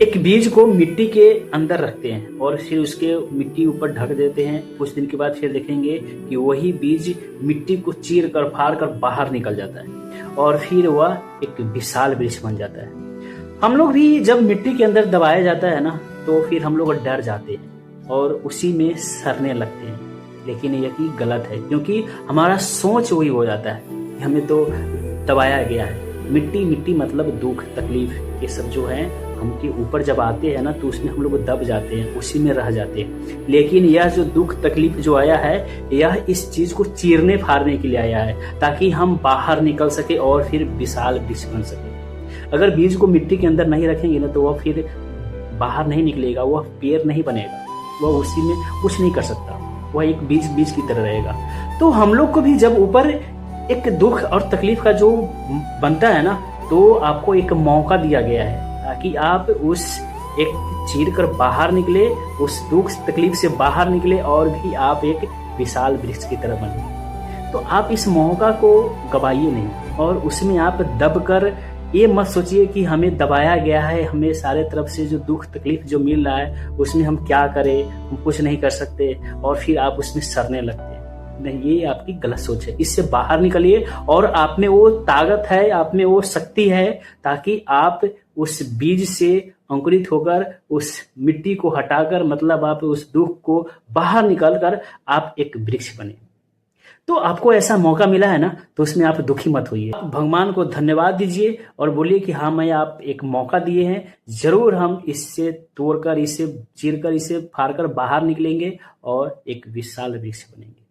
एक बीज को मिट्टी के अंदर रखते हैं और फिर उसके मिट्टी ऊपर ढक देते हैं। कुछ दिन के बाद फिर देखेंगे कि वही बीज मिट्टी को चीर कर फाड़ कर बाहर निकल जाता है और फिर वह एक विशाल वृक्ष बन जाता है। हम लोग भी जब मिट्टी के अंदर दबाया जाता है ना, तो फिर हम लोग डर जाते हैं और उसी में सड़ने लगते हैं। लेकिन यही गलत है, क्योंकि हमारा सोच वही हो जाता है कि हमें तो दबाया गया है। मिट्टी मिट्टी मतलब दुख तकलीफ ये सब जो है हमके ऊपर जब आते हैं ना, तो उसमें हम लोग दब जाते हैं, उसी में रह जाते हैं। लेकिन यह जो दुख तकलीफ जो आया है, यह इस चीज को चीरने फाड़ने के लिए आया है, ताकि हम बाहर निकल सके और फिर विशाल वृक्ष बन सके। अगर बीज को मिट्टी के अंदर नहीं रखेंगे ना, तो वह फिर बाहर नहीं निकलेगा, वह पेड़ नहीं बनेगा, वह उसी में कुछ नहीं कर सकता, वह एक बीज बीज की तरह रहेगा। तो हम लोग को भी जब ऊपर एक दुख और तकलीफ का जो बनता है ना, तो आपको एक मौका दिया गया है ताकि आप उस एक चीर कर बाहर निकले, उस दुख तकलीफ से बाहर निकले और भी आप एक विशाल वृक्ष की तरह बने। तो आप इस मौका को गवाइए नहीं और उसमें आप दब कर ये मत सोचिए कि हमें दबाया गया है, हमें सारे तरफ से जो दुख तकलीफ जो मिल रहा है उसमें हम क्या करें, हम कुछ नहीं कर सकते और फिर आप उसमें सड़ने लगते हैं। नहीं, ये आपकी गलत सोच है। इससे बाहर निकलिए और आप में वो ताकत है, आप में वो शक्ति है, ताकि आप उस बीज से अंकुरित होकर उस मिट्टी को हटाकर, मतलब आप उस दुख को बाहर निकलकर आप एक वृक्ष बने। तो आपको ऐसा मौका मिला है ना, तो उसमें आप दुखी मत होइए। आप भगवान को धन्यवाद दीजिए और बोलिए कि हाँ, मैं आप एक मौका दिए हैं, जरूर हम इससे तोड़कर, इसे चीरकर, इसे फाड़कर बाहर निकलेंगे और एक विशाल वृक्ष बनेंगे।